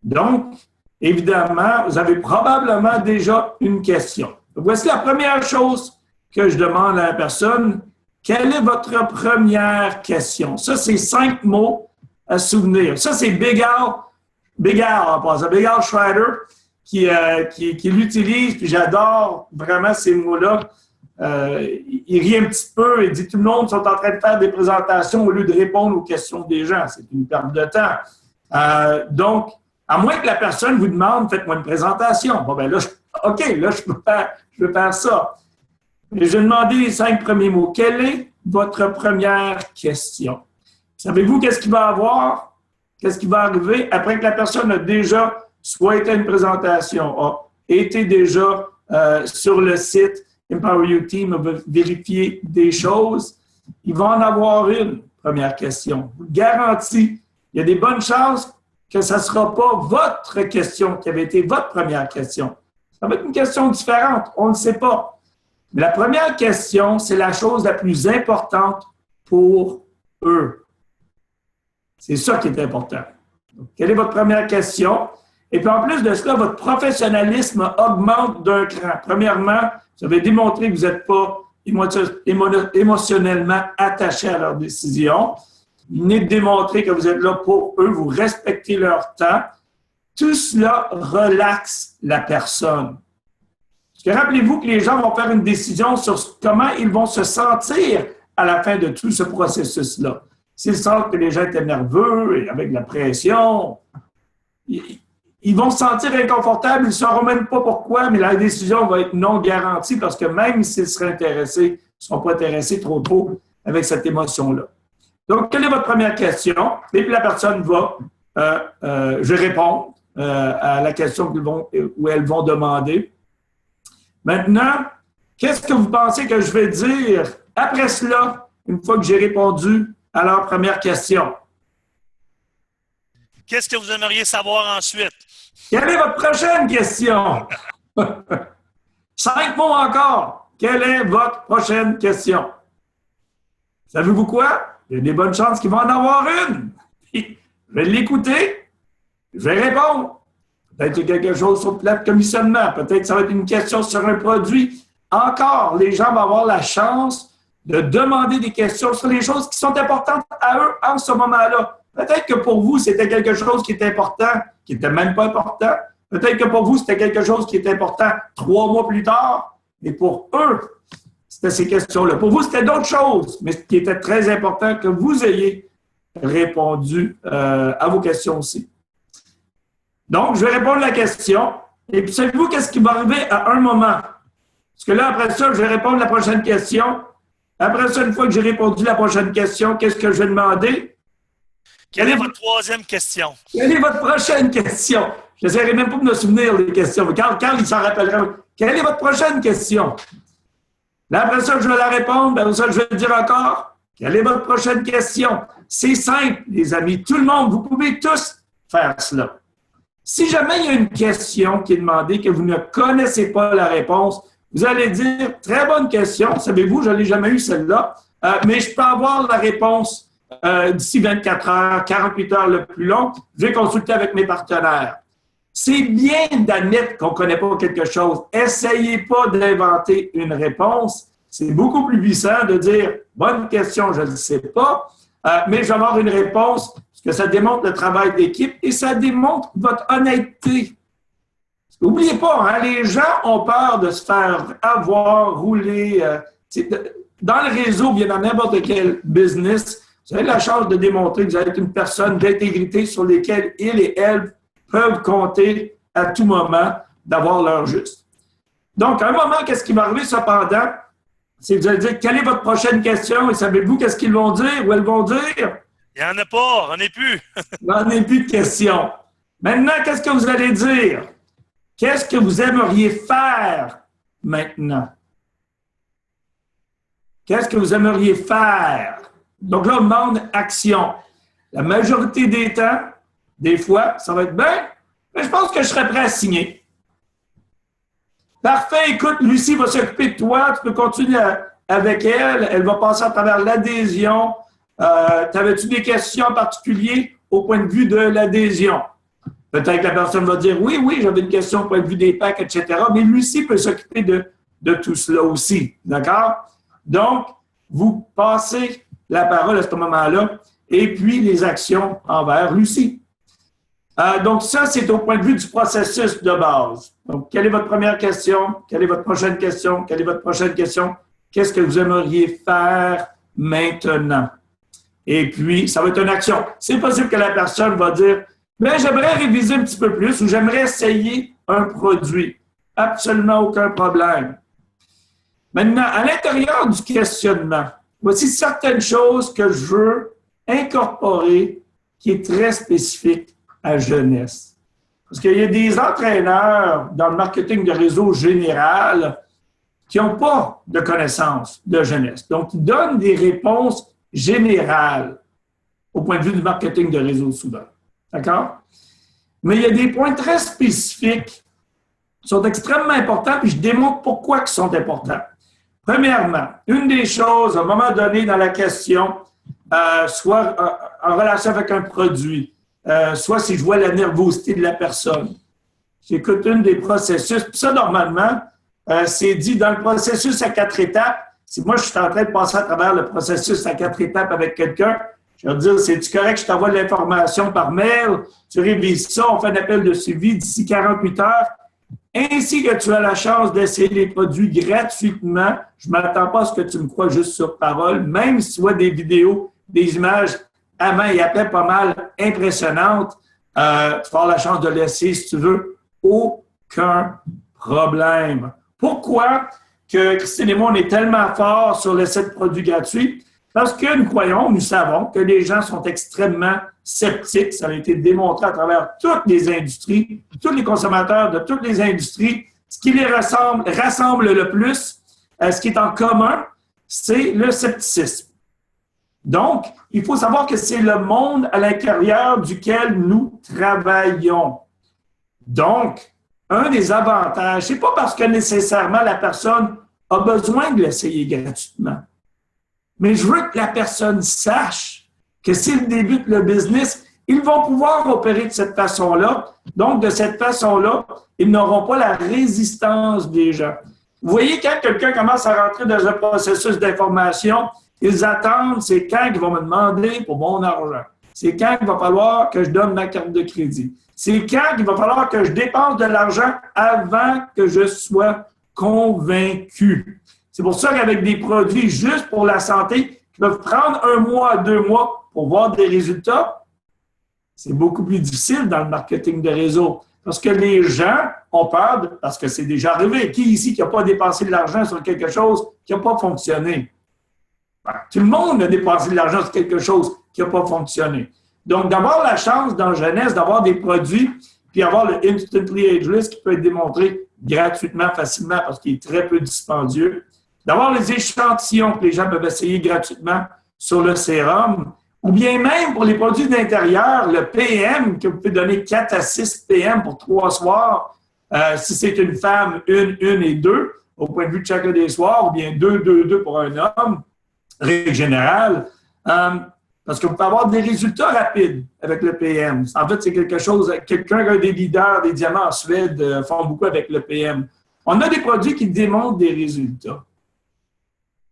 Donc, évidemment, vous avez probablement déjà une question. Voici la première chose que je demande à la personne. Quelle est votre première question? Ça, c'est 5 mots à souvenir. Ça, c'est Big Al Schrader qui l'utilise, puis j'adore vraiment ces mots-là. Il rit un petit peu et dit tout le monde sont en train de faire des présentations au lieu de répondre aux questions des gens. C'est une perte de temps. Donc, à moins que la personne vous demande, faites-moi une présentation. Bon, ben là, je peux faire ça. Et je vais demander les 5 premiers mots. Quelle est votre première question? Savez-vous qu'est-ce qu'il va avoir? Qu'est-ce qui va arriver après que la personne a déjà soit été à une présentation, a été déjà sur le site Empower You Team, a vérifié des choses? Il va en avoir une première question. Je vous le garantis. Il y a des bonnes chances que ce ne sera pas votre question qui avait été votre première question. Ça va être une question différente. On ne sait pas. Mais la première question, c'est la chose la plus importante pour eux. C'est ça qui est important. Donc, quelle est votre première question? Et puis en plus de cela, votre professionnalisme augmente d'un cran. Premièrement, vous avez démontré que vous n'êtes pas émotionnellement attaché à leurs décisions. Vous venez de démontrer que vous êtes là pour eux, vous respectez leur temps. Tout cela relaxe la personne. Parce que rappelez-vous que les gens vont faire une décision sur comment ils vont se sentir à la fin de tout ce processus-là. S'ils sentent que les gens étaient nerveux et avec de la pression, ils vont se sentir inconfortables, ils ne sauront même pas pourquoi, mais la décision va être non garantie parce que même s'ils seraient intéressés, ils ne seront pas intéressés trop tôt avec cette émotion-là. Donc, quelle est votre première question? Et puis la personne va, je réponds à la question où elles vont demander. Maintenant, qu'est-ce que vous pensez que je vais dire après cela, une fois que j'ai répondu à leur première question? Qu'est-ce que vous aimeriez savoir ensuite? Quelle est votre prochaine question? 5 mots encore. Quelle est votre prochaine question? Savez-vous quoi? Il y a des bonnes chances qu'il va en avoir une. Je vais l'écouter. Je vais répondre. Peut-être qu'il y a quelque chose sur le plan de commissionnement. Peut-être que ça va être une question sur un produit. Encore, les gens vont avoir la chance de demander des questions sur les choses qui sont importantes à eux en ce moment-là. Peut-être que pour vous, c'était quelque chose qui était important, qui n'était même pas important. Peut-être que pour vous, c'était quelque chose qui était important 3 mois plus tard. Mais pour eux, c'était ces questions-là. Pour vous, c'était d'autres choses, mais ce qui était très important que vous ayez répondu à vos questions aussi. Donc, je vais répondre à la question. Et puis, savez-vous qu'est-ce qui va arriver à un moment? Parce que là, après ça, je vais répondre à la prochaine question. Après ça, une fois que j'ai répondu à la prochaine question, qu'est-ce que je vais demander? Quelle est votre troisième question? Quelle est votre prochaine question? Je n'essaierai même pas de me souvenir des questions. Carl, il s'en rappellera. Quelle est votre prochaine question? Là, après ça, je vais la répondre. Après ça, je vais dire encore. Quelle est votre prochaine question? C'est simple, les amis. Tout le monde, vous pouvez tous faire cela. Si jamais il y a une question qui est demandée que vous ne connaissez pas la réponse, vous allez dire, très bonne question, savez-vous, je ne l'ai jamais eu celle-là, mais je peux avoir la réponse d'ici 24 heures, 48 heures le plus long, je vais consulter avec mes partenaires. C'est bien d'admettre qu'on ne connaît pas quelque chose. Essayez pas d'inventer une réponse. C'est beaucoup plus puissant de dire, bonne question, je ne sais pas, mais je vais avoir une réponse, parce que ça démontre le travail d'équipe et ça démontre votre honnêteté. N'oubliez pas, hein, les gens ont peur de se faire avoir, rouler. Dans le réseau, bien dans n'importe quel business, vous avez la chance de démontrer que vous êtes une personne d'intégrité sur laquelle ils et elles peuvent compter à tout moment d'avoir leur juste. Donc, à un moment, qu'est-ce qui va arriver cependant? C'est que vous allez dire, quelle est votre prochaine question? Et savez-vous qu'est-ce qu'ils vont dire ou elles vont dire? Il n'y en a pas, on n'est plus. Il n'y en a plus de questions. Maintenant, qu'est-ce que vous allez dire? Qu'est-ce que vous aimeriez faire maintenant? Qu'est-ce que vous aimeriez faire? Donc là, on demande action. La majorité des temps, des fois, ça va être bien, mais je pense que je serais prêt à signer. Parfait, écoute, Lucie va s'occuper de toi, tu peux continuer avec elle, elle va passer à travers l'adhésion. T'avais-tu des questions en particulier au point de vue de l'adhésion? Peut-être que la personne va dire oui, j'avais une question au point de vue des packs, etc. Mais Lucie peut s'occuper de tout cela aussi. D'accord? Donc, vous passez la parole à ce moment-là et puis les actions envers Lucie. Donc, ça, c'est au point de vue du processus de base. Donc, quelle est votre première question? Quelle est votre prochaine question? Quelle est votre prochaine question? Qu'est-ce que vous aimeriez faire maintenant? Et puis, ça va être une action. C'est possible que la personne va dire mais j'aimerais réviser un petit peu plus ou j'aimerais essayer un produit. Absolument aucun problème. Maintenant, à l'intérieur du questionnement, voici certaines choses que je veux incorporer qui est très spécifique à jeunesse. Parce qu'il y a des entraîneurs dans le marketing de réseau général qui n'ont pas de connaissances de jeunesse. Donc, ils donnent des réponses générales au point de vue du marketing de réseau souvent. D'accord? Mais il y a des points très spécifiques qui sont extrêmement importants, puis je démontre pourquoi ils sont importants. Premièrement, une des choses, à un moment donné dans la question, soit en relation avec un produit, soit si je vois la nervosité de la personne. J'écoute une des processus. Puis ça, normalement, c'est dit dans le processus à 4 étapes. Si moi, je suis en train de passer à travers le processus à 4 étapes avec quelqu'un, je vais dire, c'est-tu correct que je t'envoie de l'information par mail? Tu révises ça, on fait un appel de suivi d'ici 48 heures. Ainsi que tu as la chance d'essayer les produits gratuitement. Je ne m'attends pas à ce que tu me crois juste sur parole. Même si tu vois des vidéos, des images avant et après pas mal impressionnantes, tu vas avoir la chance de l'essayer si tu veux. Aucun problème. Pourquoi que Christine et moi, on est tellement forts sur l'essai de produits gratuits? Parce que nous savons que les gens sont extrêmement sceptiques. Ça a été démontré à travers toutes les industries, tous les consommateurs de toutes les industries. Ce qui les rassemble le plus, ce qui est en commun, c'est le scepticisme. Donc, il faut savoir que c'est le monde à l'intérieur duquel nous travaillons. Donc, un des avantages, c'est pas parce que nécessairement la personne a besoin de l'essayer gratuitement. Mais je veux que la personne sache que s'ils débutent le business, ils vont pouvoir opérer de cette façon-là. Donc, de cette façon-là, ils n'auront pas la résistance des gens. Vous voyez, quand quelqu'un commence à rentrer dans un processus d'information, ils attendent, c'est quand ils vont me demander pour mon argent. C'est quand il va falloir que je donne ma carte de crédit. C'est quand il va falloir que je dépense de l'argent avant que je sois convaincu. C'est pour ça qu'avec des produits juste pour la santé qui peuvent prendre 1 mois, 2 mois pour voir des résultats, c'est beaucoup plus difficile dans le marketing de réseau. Parce que les gens ont peur, parce que c'est déjà arrivé. Qui ici qui n'a pas dépensé de l'argent sur quelque chose qui n'a pas fonctionné? Tout le monde a dépensé de l'argent sur quelque chose qui n'a pas fonctionné. Donc, d'avoir la chance dans Jeunesse d'avoir des produits, puis avoir le Instantly Ageless qui peut être démontré gratuitement, facilement, parce qu'il est très peu dispendieux. D'avoir les échantillons que les gens peuvent essayer gratuitement sur le sérum, ou bien même pour les produits d'intérieur, le PM, que vous pouvez donner 4 à 6 PM pour 3 soirs, si c'est une femme, 1 et 2, au point de vue de chacun des soirs, ou bien 2 pour un homme, règle générale, parce que vous pouvez avoir des résultats rapides avec le PM. En fait, c'est quelque chose, quelqu'un des leaders des diamants en Suède font beaucoup avec le PM. On a des produits qui démontrent des résultats.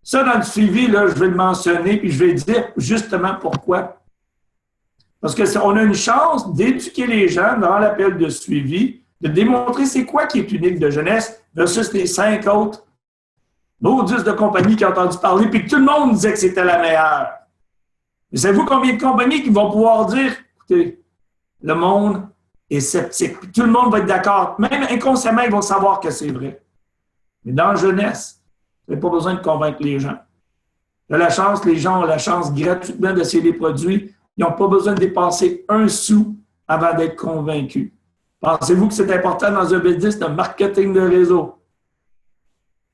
Ça, dans le suivi, là, je vais le mentionner, puis je vais dire justement pourquoi. Parce qu'on a une chance d'éduquer les gens dans l'appel de suivi, de démontrer c'est quoi qui est unique de Jeunesse versus les 5 autres maudits de compagnies qui ont entendu parler, puis que tout le monde disait que c'était la meilleure. Mais savez-vous combien de compagnies qui vont pouvoir dire, écoutez, le monde est sceptique, puis tout le monde va être d'accord. Même inconsciemment, ils vont savoir que c'est vrai. Mais dans Jeunesse, vous n'avez pas besoin de convaincre les gens. Les gens ont la chance gratuitement d'essayer les produits. Ils n'ont pas besoin de dépenser 1 sou avant d'être convaincus. Pensez-vous que c'est important dans un business de marketing de réseau?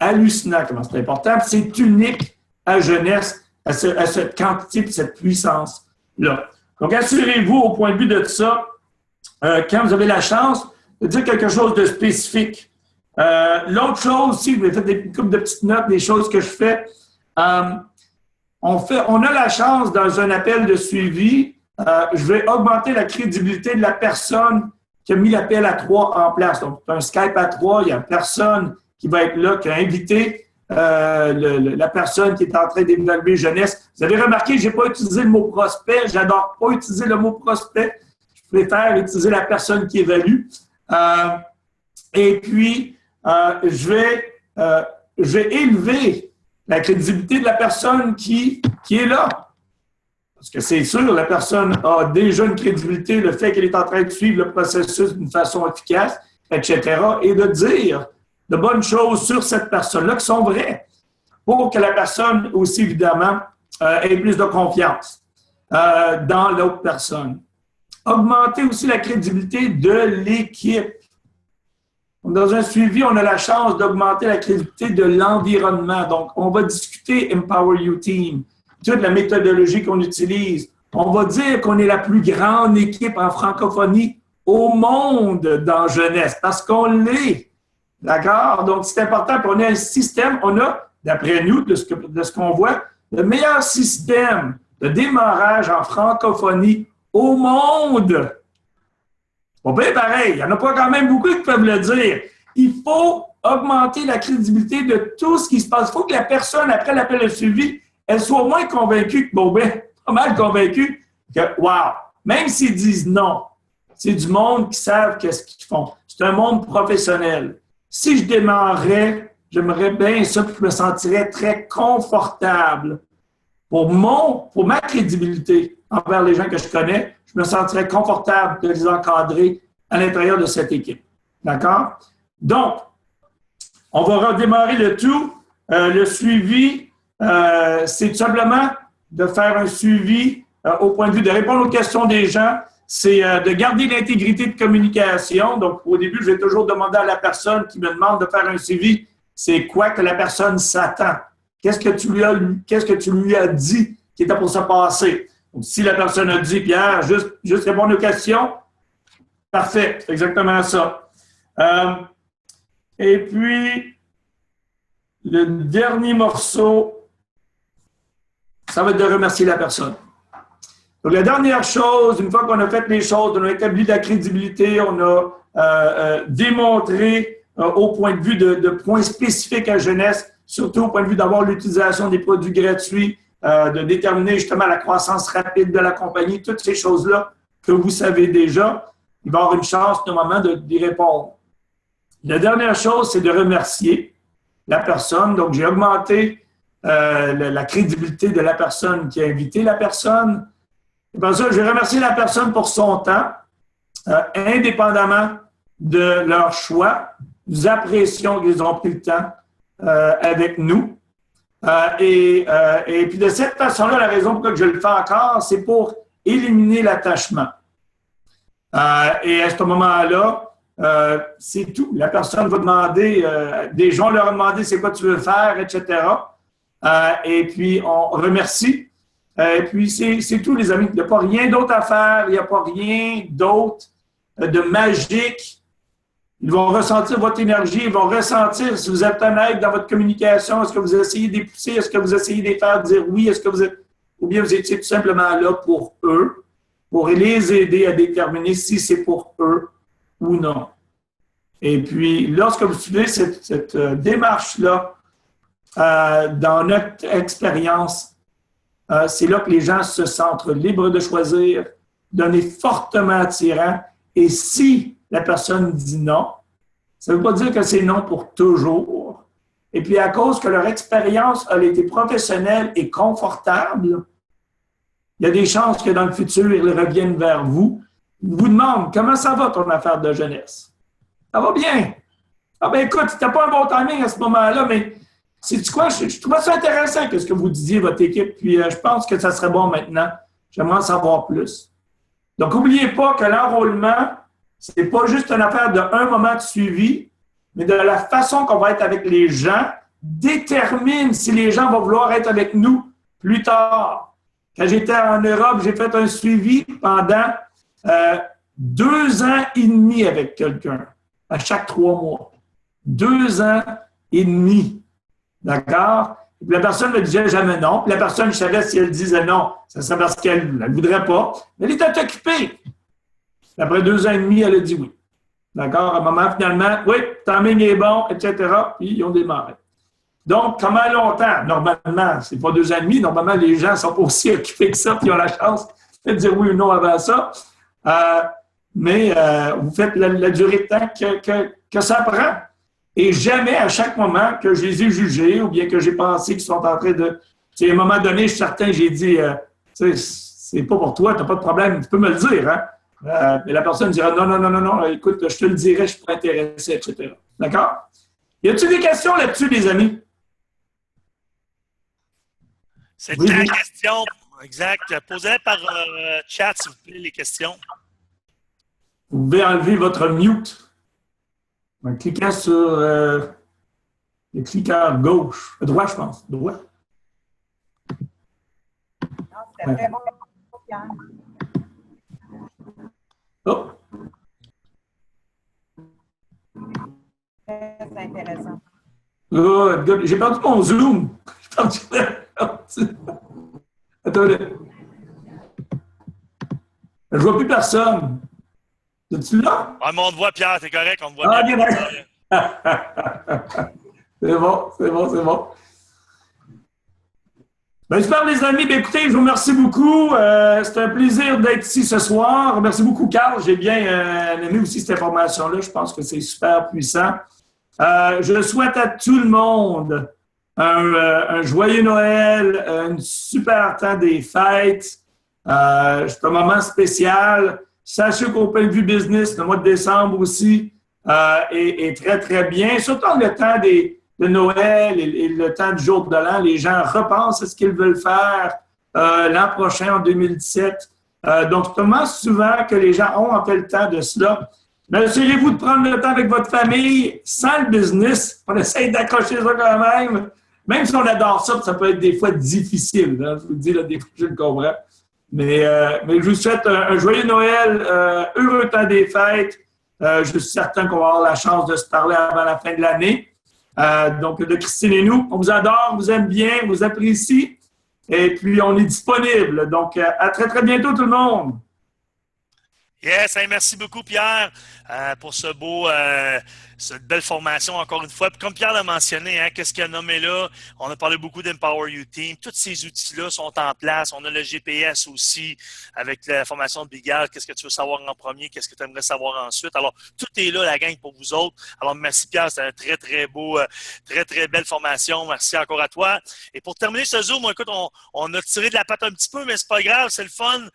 Hallucinant comment c'est important. C'est unique à Jeunesse, à cette quantité et cette puissance-là. Donc, assurez-vous au point de vue de ça, quand vous avez la chance de dire quelque chose de spécifique. L'autre chose aussi, je vais faire des coupes de petites notes, des choses que je fais. On a la chance dans un appel de suivi, je vais augmenter la crédibilité de la personne qui a mis l'appel à 3 en place. Donc, un Skype à 3, il y a personne qui va être là, qui a invité la personne qui est en train d'évaluer Jeunesse. Vous avez remarqué, je n'ai pas utilisé le mot prospect. J'adore pas utiliser le mot prospect. Je préfère utiliser la personne qui évalue. Et puis, je vais élever la crédibilité de la personne qui est là. Parce que c'est sûr, la personne a déjà une crédibilité, le fait qu'elle est en train de suivre le processus d'une façon efficace, etc., et de dire de bonnes choses sur cette personne-là qui sont vraies pour que la personne aussi, évidemment, ait plus de confiance dans l'autre personne. Augmenter aussi la crédibilité de l'équipe. Dans un suivi, on a la chance d'augmenter la crédibilité de l'environnement. Donc, on va discuter Empower You Team, toute la méthodologie qu'on utilise. On va dire qu'on est la plus grande équipe en francophonie au monde dans Jeunesse, parce qu'on l'est. D'accord? Donc, c'est important. Puis on a un système, on a, d'après nous, de ce qu'on voit, le meilleur système de démarrage en francophonie au monde. Bon, bien pareil, il n'y en a pas quand même beaucoup qui peuvent le dire. Il faut augmenter la crédibilité de tout ce qui se passe. Il faut que la personne, après l'appel de suivi, elle soit au moins convaincue, bon, ben, pas mal convaincue que, wow, même s'ils disent non, c'est du monde qui savent qu'est-ce qu'ils font. C'est un monde professionnel. Si je démarrais, j'aimerais bien ça, puis je me sentirais très confortable. Pour ma crédibilité envers les gens que je connais, je me sentirais confortable de les encadrer à l'intérieur de cette équipe. D'accord? Donc, on va redémarrer le tout. Le suivi, c'est tout simplement de faire un suivi au point de vue de répondre aux questions des gens. C'est de garder l'intégrité de communication. Donc, au début, je vais toujours demander à la personne qui me demande de faire un suivi, c'est quoi que la personne s'attend? Qu'est-ce que tu lui as dit qui était pour se passer? Donc, si la personne a dit, Pierre, juste répondre aux questions, parfait, c'est exactement ça. Et puis, le dernier morceau, ça va être de remercier la personne. Donc, la dernière chose, une fois qu'on a fait les choses, on a établi la crédibilité, on a démontré au point de vue de points spécifiques à jeunesse, surtout au point de vue d'avoir l'utilisation des produits gratuits, de déterminer justement la croissance rapide de la compagnie, toutes ces choses-là que vous savez déjà, il va y avoir une chance normalement d'y répondre. La dernière chose, c'est de remercier la personne. Donc, j'ai augmenté la crédibilité de la personne qui a invité la personne. Et pour ça, je vais remercier la personne pour son temps, indépendamment de leur choix. Nous apprécions qu'ils ont pris le temps avec nous. Et puis de cette façon-là, la raison pour laquelle je le fais encore, c'est pour éliminer l'attachement. Et à ce moment-là, c'est tout. La personne va demander, des gens leur ont demandé c'est quoi tu veux faire, etc. Et puis on remercie. Et puis c'est tout, les amis. Il n'y a pas rien d'autre à faire, il n'y a pas rien d'autre de magique. Ils vont ressentir votre énergie, ils vont ressentir si vous êtes honnête dans votre communication, est-ce que vous essayez de les pousser, est-ce que vous essayez de les faire dire oui, est-ce que vous êtes, ou bien vous étiez tout simplement là pour eux, pour les aider à déterminer si c'est pour eux ou non. Et puis, lorsque vous suivez cette démarche-là, dans notre expérience, c'est là que les gens se sentent libres de choisir, donner fortement attirant, et si la personne dit non, ça ne veut pas dire que c'est non pour toujours. Et puis, à cause que leur expérience a été professionnelle et confortable, il y a des chances que dans le futur, ils reviennent vers vous. Ils vous demandent comment ça va ton affaire de jeunesse. Ça va bien. Ah ben écoute, tu n'as pas un bon timing à ce moment-là, mais sais-tu quoi? Je trouve ça intéressant que ce que vous disiez, votre équipe, puis je pense que ça serait bon maintenant. J'aimerais en savoir plus. Donc, n'oubliez pas que l'enrôlement, ce n'est pas juste une affaire d'un moment de suivi, mais de la façon qu'on va être avec les gens détermine si les gens vont vouloir être avec nous plus tard. Quand j'étais en Europe, j'ai fait un suivi pendant 2 ans et demi avec quelqu'un, à chaque 3 mois. 2 ans et demi. D'accord? Et puis la personne ne disait jamais non. Puis la personne, je savais si elle disait non, ça serait parce qu'elle ne voudrait pas. Mais elle était occupée. Après 2 ans et demi, elle a dit oui. D'accord? À un moment, finalement, oui, le timing est bon, etc. Puis ils ont démarré. Donc, comment longtemps? Normalement, c'est pas 2 ans et demi. Normalement, les gens sont pas aussi occupés que ça, puis ils ont la chance de dire oui ou non avant ça. Mais vous faites la durée de temps que ça prend. Et jamais, à chaque moment que je les ai jugés ou bien que j'ai pensé qu'ils sont en train de... À un moment donné, je suis certain, j'ai dit, c'est pas pour toi, tu n'as pas de problème, tu peux me le dire, hein? Mais la personne dira non, écoute, je te le dirai, je suis pas intéressé, etc. D'accord? Y a-t-il des questions là-dessus, les amis? C'est la question. Exact. Posez-les par chat, s'il vous plaît, les questions. Vous pouvez enlever votre mute en cliquant sur le cliqueur gauche. Droit, je pense. Droit. Non, c'était très bon. Oh. Très intéressant. Oh, j'ai perdu mon zoom. J'ai perdu. Attendez. Je vois plus personne. Es-tu là? Ah, mais on te voit, Pierre, t'es correct, on te voit Ah, bien. ok, d'accord. C'est bon, c'est bon, c'est bon. Ben, super, les amis. Ben, écoutez, je vous remercie beaucoup. C'est un plaisir d'être ici ce soir. Merci beaucoup, Carl. J'ai bien aimé aussi cette information-là. Je pense que c'est super puissant. Je souhaite à tout le monde un joyeux Noël, un super temps des fêtes. C'est un moment spécial. Sachez qu'au point de vue business, le mois de décembre aussi est très, très bien. Surtout en le temps de Noël et le temps du jour de l'an, les gens repensent à ce qu'ils veulent faire l'an prochain, en 2017. Donc, c'est tellement souvent que les gens ont en fait le temps de cela. Mais assurez-vous de prendre le temps avec votre famille sans le business. On essaye d'accrocher ça quand même. Même si on adore ça, ça peut être des fois difficile. Hein, je vous le dis, là, des fois, je le comprends. Mais je vous souhaite un joyeux Noël, heureux temps des fêtes. Je suis certain qu'on va avoir la chance de se parler avant la fin de l'année. Donc, de Christine et nous, on vous adore, on vous aime bien, on vous apprécie. Et puis, on est disponible. Donc, à très, très bientôt, tout le monde. Yes, hey, merci beaucoup, Pierre, pour cette belle formation, encore une fois. Puis comme Pierre l'a mentionné, hein, qu'est-ce qu'il a nommé là? On a parlé beaucoup d'Empower You Team. Tous ces outils-là sont en place. On a le GPS aussi avec la formation de Bigal. Qu'est-ce que tu veux savoir en premier? Qu'est-ce que tu aimerais savoir ensuite? Alors, tout est là, la gang, pour vous autres. Alors, merci, Pierre. C'était un très, très beau, très, très belle formation. Merci encore à toi. Et pour terminer ce Zoom, écoute, on a tiré de la patte un petit peu, mais c'est pas grave, c'est le fun.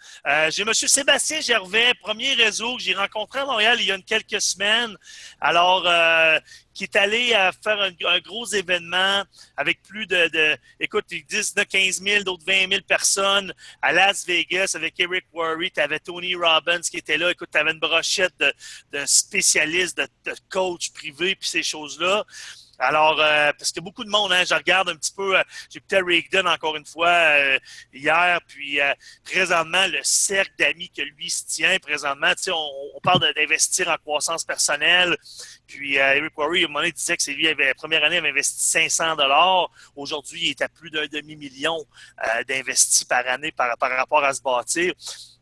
J'ai M. Sébastien Gervais, premier réseau que j'ai rencontré à Montréal il y a quelques semaines. Alors, qui est allé faire un gros événement avec plus écoute, ils disent de 15 000, d'autres 20 000 personnes à Las Vegas avec Eric Worre. Tu avais Tony Robbins qui était là. Écoute, tu avais une brochette de spécialistes, de coachs privés, puis ces choses-là. Alors, parce que beaucoup de monde, hein, je regarde un petit peu, j'ai écouté Rigdon encore une fois hier, puis présentement, le cercle d'amis que lui se tient, présentement, tu sais, on parle d'investir en croissance personnelle, puis Eric Worre, à un moment donné, disait que c'est lui, la première année, il avait investi 500 $. Aujourd'hui, il est à plus d'un demi-million d'investis par année par rapport à se bâtir.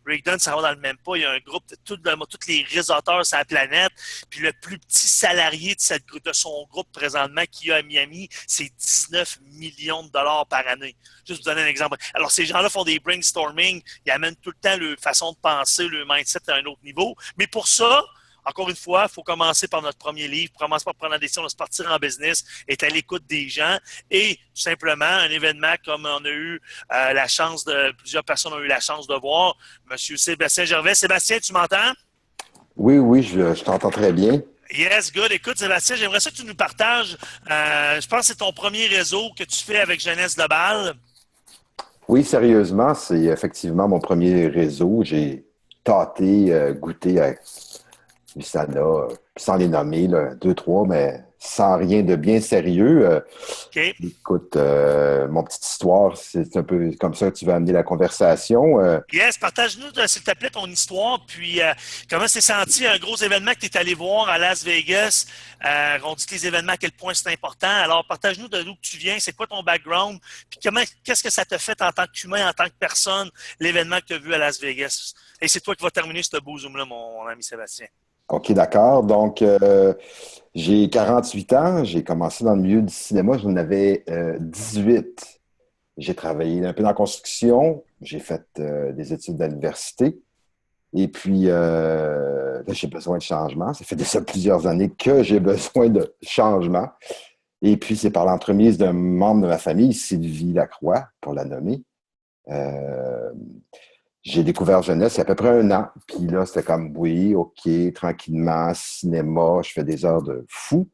Rigdon, ça va dans le même pas. Il y a un groupe de tous les réseauteurs sur la planète. Puis le plus petit salarié de son groupe présentement qu'il y a à Miami, c'est 19 millions de dollars par année. Juste vous donner un exemple. Alors, ces gens-là font des brainstorming. Ils amènent tout le temps leur façon de penser, leur mindset à un autre niveau. Mais pour ça, encore une fois, il faut commencer par notre premier livre, commencer par prendre la décision de se partir en business, être à l'écoute des gens et tout simplement un événement comme on a eu plusieurs personnes ont eu la chance de voir. Monsieur Sébastien Gervais. Sébastien, tu m'entends? Oui, je t'entends très bien. Yes, good. Écoute, Sébastien, j'aimerais ça que tu nous partages. Je pense que c'est ton premier réseau que tu fais avec Jeunesse Globale. Oui, sérieusement, c'est effectivement mon premier réseau. J'ai tâté, goûté à Usana, sans les nommer, là, 2, 3, mais sans rien de bien sérieux. OK. Écoute, mon petite histoire, c'est un peu comme ça que tu vas amener la conversation. Yes, partage-nous, s'il te plaît, ton histoire, puis comment s'est senti un gros événement que tu es allé voir à Las Vegas. On dit que les événements, à quel point c'est important. Alors, partage-nous d'où tu viens, c'est quoi ton background, puis qu'est-ce que ça te fait en tant qu'humain, en tant que personne, l'événement que tu as vu à Las Vegas. Et c'est toi qui vas terminer ce beau Zoom-là, mon ami Sébastien. OK, d'accord. Donc, j'ai 48 ans. J'ai commencé dans le milieu du cinéma. J'en avais 18. J'ai travaillé un peu dans la construction. J'ai fait des études à l'université. Et puis, là, j'ai besoin de changement. Ça fait déjà plusieurs années que j'ai besoin de changement. Et puis, c'est par l'entremise d'un membre de ma famille, Sylvie Lacroix, pour la nommer. J'ai découvert Jeunesse il y a à peu près 1 an. Puis là, c'était comme, oui, OK, tranquillement, cinéma, je fais des heures de fou.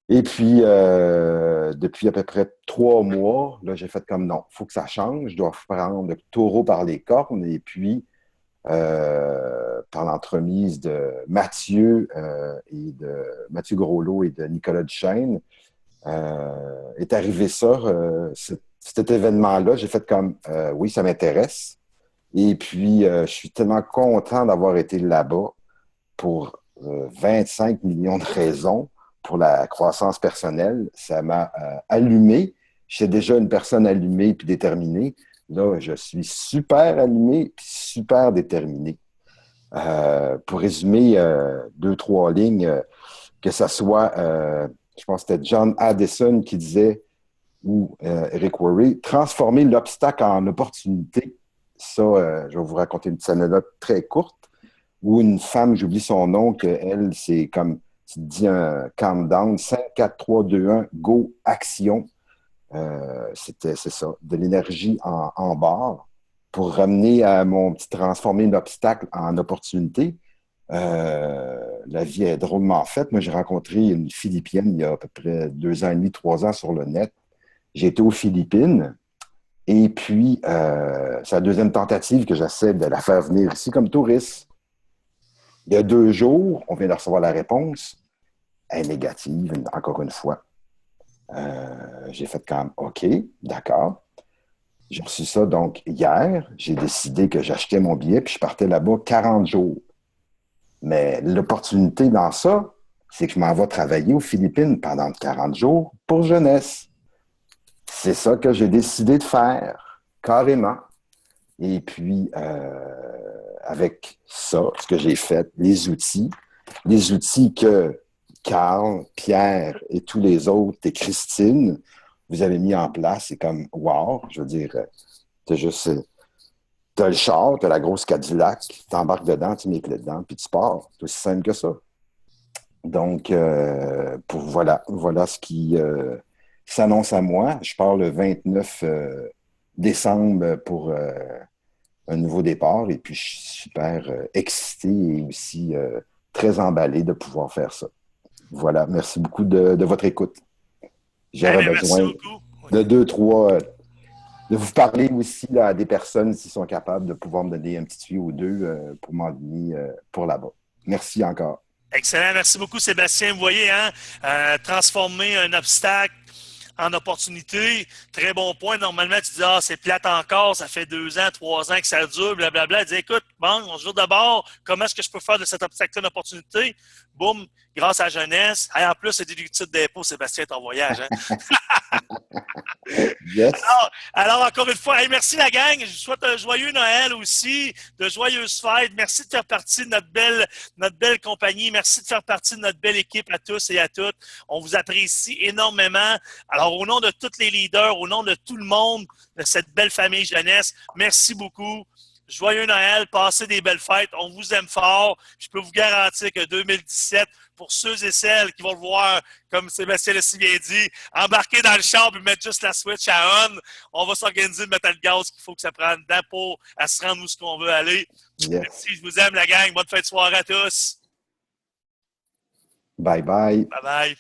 Et puis, depuis à peu près 3 mois, là, j'ai fait comme, non, il faut que ça change. Je dois prendre le taureau par les cornes. Et puis, par l'entremise de Mathieu Mathieu Groslot et de Nicolas Duchesne, est arrivé ça, cet événement-là. J'ai fait comme, oui, ça m'intéresse. Et puis, je suis tellement content d'avoir été là-bas pour 25 millions de raisons pour la croissance personnelle. Ça m'a allumé. J'étais déjà une personne allumée puis déterminée. Là, je suis super allumé puis super déterminé. Pour résumer, 2-3 lignes, que ce soit, je pense que c'était John Addison qui disait, ou Eric Worre, transformer l'obstacle en opportunité. Ça, je vais vous raconter une petite anecdote très courte, où une femme, j'oublie son nom, qu'elle, c'est comme, tu te dis un countdown, 5, 4, 3, 2, 1, go, action. C'est ça, de l'énergie en barre pour ramener à mon petit transformer l'obstacle en opportunité. La vie est drôlement faite. Moi, j'ai rencontré une Philippienne il y a à peu près 2 ans et demi, 3 ans sur le net. J'ai été aux Philippines et puis c'est la deuxième tentative que j'essaie de la faire venir ici comme touriste. Il y a 2 jours, on vient de recevoir la réponse. Elle est négative, encore une fois. J'ai fait comme OK, d'accord. J'ai reçu ça donc hier. J'ai décidé que j'achetais mon billet puis je partais là-bas 40 jours. Mais l'opportunité dans ça, c'est que je m'en vais travailler aux Philippines pendant 40 jours pour jeunesse. C'est ça que j'ai décidé de faire, carrément. Et puis, avec ça, ce que j'ai fait, les outils que Carl, Pierre et tous les autres, et Christine, vous avez mis en place, c'est comme wow, je veux dire, t'as juste, t'as le char, t'as la grosse Cadillac, t'embarques dedans, tu mets les clés dedans, puis tu pars. C'est aussi simple que ça. Donc, voilà ce qui s'annonce à moi. Je pars le 29 décembre pour un nouveau départ et puis je suis super excité et aussi très emballé de pouvoir faire ça. Voilà, merci beaucoup de votre écoute. J'aurais besoin de 2-3, de vous parler aussi là, à des personnes s'ils sont capables de pouvoir me donner un petit tuyau ou 2 pour m'enligner pour là-bas. Merci encore. Excellent. Merci beaucoup, Sébastien. Vous voyez, hein, transformer un obstacle en opportunité. Très bon point. Normalement, tu dis, ah, c'est plate encore, ça fait 2 ans, 3 ans que ça dure, blablabla. Tu dis, écoute, bon, on se joue d'abord, comment est-ce que je peux faire de cet obstacle une opportunité? Boum, grâce à la jeunesse. Et en plus, c'est des titres d'impôt, Sébastien, ton voyage. Hein? Yes. Alors, encore une fois, hey, merci la gang. Je vous souhaite un joyeux Noël aussi, de joyeuses fêtes. Merci de faire partie de notre belle compagnie. Merci de faire partie de notre belle équipe à tous et à toutes. On vous apprécie énormément. Alors, au nom de tous les leaders, au nom de tout le monde, de cette belle famille jeunesse, merci beaucoup. Joyeux Noël, passez des belles fêtes. On vous aime fort. Je peux vous garantir que 2017, pour ceux et celles qui vont le voir, comme Sébastien l'a si bien dit, embarquer dans le char et mettre juste la switch à on va s'organiser de mettre le gaz qu'il faut que ça prenne dedans pour à se rendre où ce qu'on veut aller. Yes. Merci, je vous aime la gang. Bonne fin de soirée à tous. Bye bye. Bye bye.